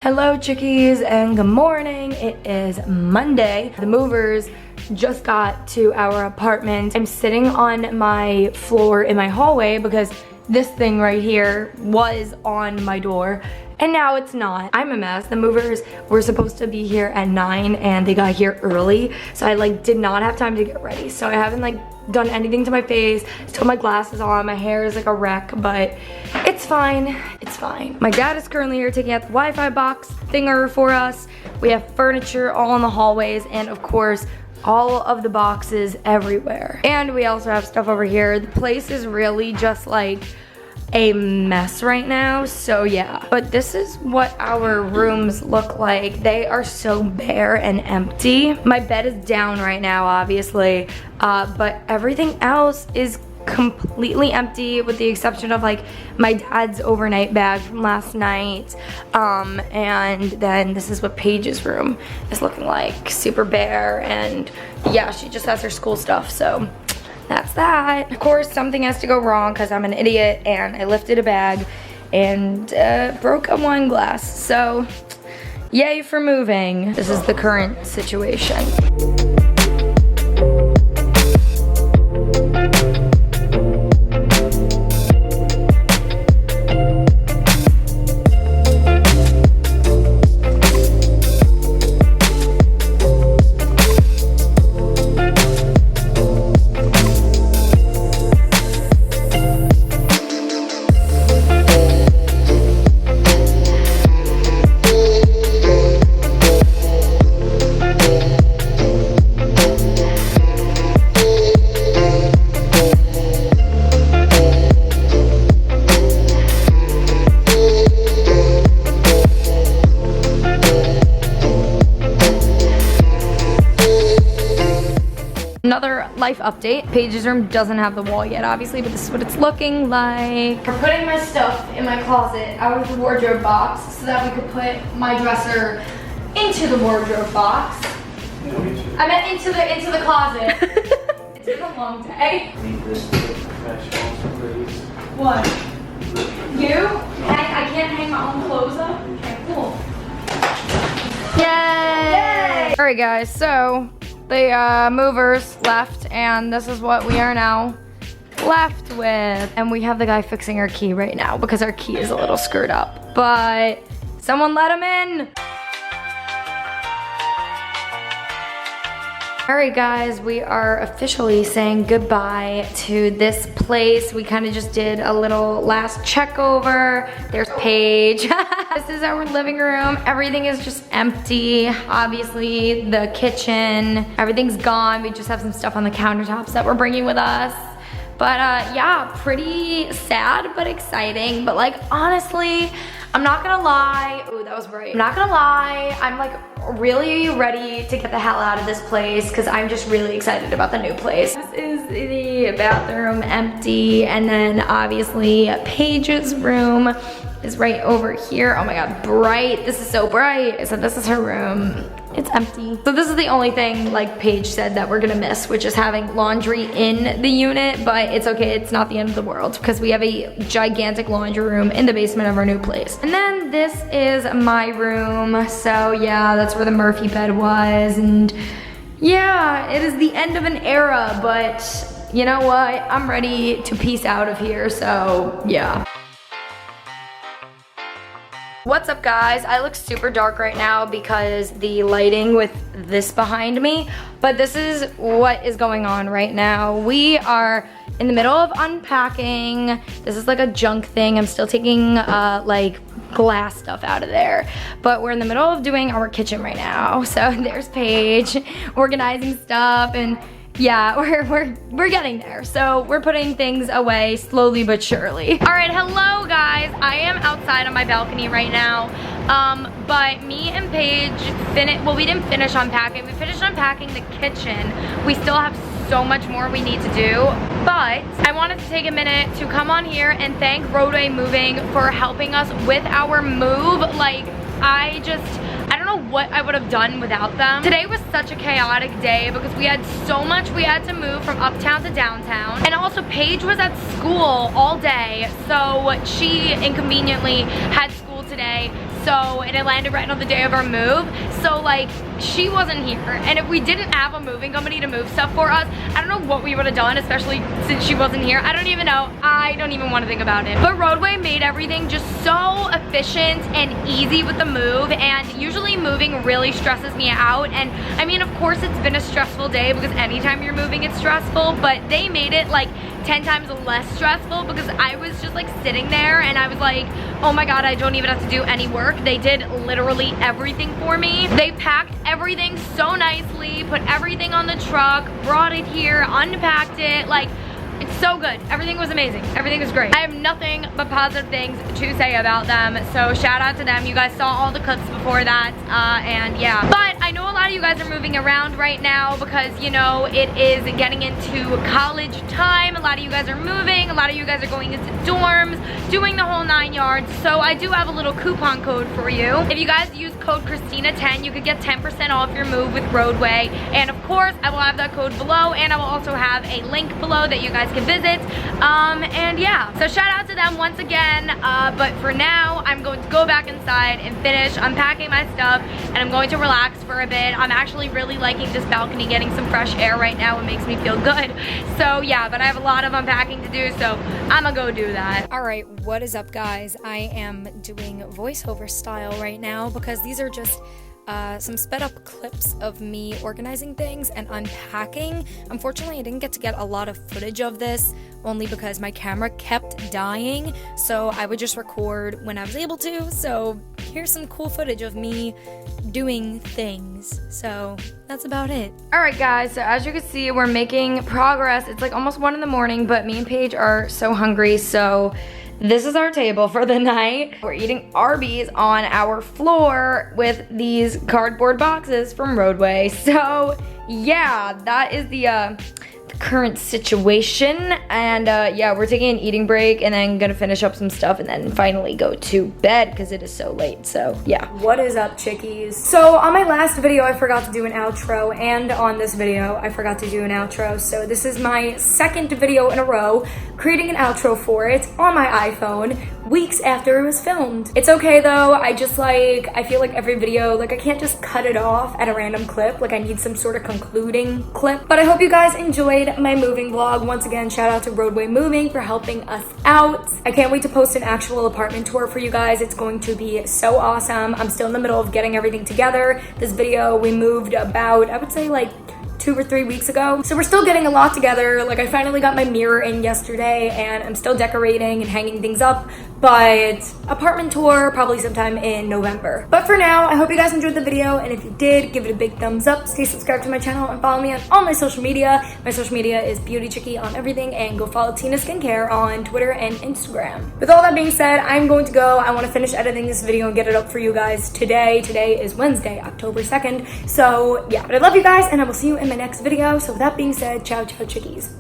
Hello chickies and good morning. It is Monday. The movers just got to our apartment. I'm sitting on my floor in my hallway because this thing right here was on my door and now it's not. I'm a mess. The movers were supposed to be here at 9 and they got here early, so I did not have time to get ready. So I haven't done anything to my face. Still my glasses on, my hair is like a wreck, but it's fine, it's fine. My dad is currently here taking out the Wi-Fi box thinger for us. We have furniture all in the hallways and of course all of the boxes everywhere. And we also have stuff over here. The place is really just like a mess right now, so yeah. But this is what our rooms look like. They are so bare and empty. My bed is down right now, obviously, but everything else is completely empty with the exception of like my dad's overnight bag from last night, and then this is what Paige's room is looking like. Super bare, and yeah, she just has her school stuff, so that's that. Of course, something has to go wrong because I'm an idiot and I lifted a bag and broke a wine glass. So, yay for moving. This is the current situation. Another life update. Paige's room doesn't have the wall yet, obviously, but this is what it's looking like. We're putting my stuff in my closet out of the wardrobe box so that we could put my dresser into the wardrobe box. I meant into the closet. It's been a long day. What? You? I can't hang my own clothes up? Okay, cool. Yay! Alright guys, so the movers left and this is what we are now left with. And we have the guy fixing our key right now because our key is a little screwed up. But someone let him in. Alright guys, we are officially saying goodbye to this place. We kind of just did a little last check over. There's Paige. This is our living room. Everything is just empty. Obviously, the kitchen, everything's gone. We just have some stuff on the countertops that we're bringing with us. But yeah, pretty sad but exciting. But like, honestly, I'm not gonna lie. Ooh, that was bright. I'm not gonna lie. I'm like really ready to get the hell out of this place because I'm just really excited about the new place. This is the bathroom, empty, and then obviously Paige's room is right over here. Oh my god, bright. This is so bright. So this is her room. It's empty. So this is the only thing, like Paige said, that we're gonna miss, which is having laundry in the unit, but it's okay, it's not the end of the world because we have a gigantic laundry room in the basement of our new place. And then this is my room. So yeah, that's where the Murphy bed was, and yeah, it is the end of an era, but you know what? I'm ready to peace out of here, so yeah. What's up guys? I look super dark right now because the lighting with this behind me, but this is what is going on right now. We are in the middle of unpacking. This is like a junk thing. I'm still taking like glass stuff out of there, but we're in the middle of doing our kitchen right now. So there's Paige organizing stuff, and yeah, we're getting there. So we're putting things away slowly but surely. All right, hello guys. I am outside on my balcony right now. But me and Paige we didn't finish unpacking. We finished unpacking the kitchen. We still have so much more we need to do, but I wanted to take a minute to come on here and thank Roadway Moving for helping us with our move. Like, I don't know what I would have done without them. Today was such a chaotic day because we had so much we had to move from uptown to downtown. And also Paige was at school all day, so she inconveniently had school today. so, and it landed right on the day of our move. So like, she wasn't here. And if we didn't have a moving company to move stuff for us, I don't know what we would have done, especially since she wasn't here. I don't even know. I don't even want to think about it. But Roadway made everything just so efficient and easy with the move, and usually moving really stresses me out. And I mean, of course it's been a stressful day because anytime you're moving it's stressful, but they made it like 10 times less stressful because I was just like sitting there and I was like, oh my god, I don't even have to do any work. They did literally everything for me. They packed everything so nicely, put everything on the truck, brought it here, unpacked it, like, it's so good. Everything was amazing. Everything was great. I have nothing but positive things to say about them, so shout out to them. You guys saw all the clips before that, and yeah. But I know a lot of you guys are moving around right now because, you know, it is getting into college time. A lot of you guys are moving. A lot of you guys are going into dorms, doing the whole 9 yards. So I do have a little coupon code for you. If you guys use code Christina10, you could get 10% off your move with Roadway. And of course, I will have that code below, and I will also have a link below that you guys can visit. And yeah, so shout out to them once again. But for now, I'm going to go back inside and finish unpacking my stuff, and I'm going to relax for a bit. I'm actually really liking this balcony, getting some fresh air right now. It makes me feel good. So yeah, but I have a lot of unpacking to do, so I'm gonna go do that. All right, what is up, guys? I am doing voiceover style right now because these are just some sped up clips of me organizing things and unpacking. Unfortunately, I didn't get to get a lot of footage of this only because my camera kept dying, so I would just record when I was able to. So here's some cool footage of me doing things. So that's about it. All right, guys, so as you can see, we're making progress. It's like almost 1 in the morning, but me and Paige are so hungry, so this is our table for the night. We're eating Arby's on our floor with these cardboard boxes from Roadway. So yeah, that is the current situation, and yeah, we're taking an eating break and then gonna finish up some stuff and then finally go to bed because it is so late. So yeah. What is up, chickies? So on my last video I forgot to do an outro, and on this video I forgot to do an outro, so this is my second video in a row creating an outro for it on my iPhone weeks after it was filmed. It's okay though, I feel like every video, like I can't just cut it off at a random clip, like I need some sort of concluding clip. But I hope you guys enjoyed my moving vlog. Once again, shout out to Roadway Moving for helping us out. I can't wait to post an actual apartment tour for you guys. It's going to be so awesome. I'm still in the middle of getting everything together. This video, we moved about, I would say like 2 or 3 weeks ago. So we're still getting a lot together. Like I finally got my mirror in yesterday and I'm still decorating and hanging things up, but apartment tour probably sometime in November. But for now, I hope you guys enjoyed the video, and if you did, give it a big thumbs up, stay subscribed to my channel, and follow me on all my social media. My social media is BeautyChickee on everything, and go follow Tina Skincare on Twitter and Instagram. With all that being said, I'm going to go. I want to finish editing this video and get it up for you guys today. Today is Wednesday, October 2nd. So yeah, but I love you guys, and I will see you in my next video. So with that being said, ciao, ciao, chickies.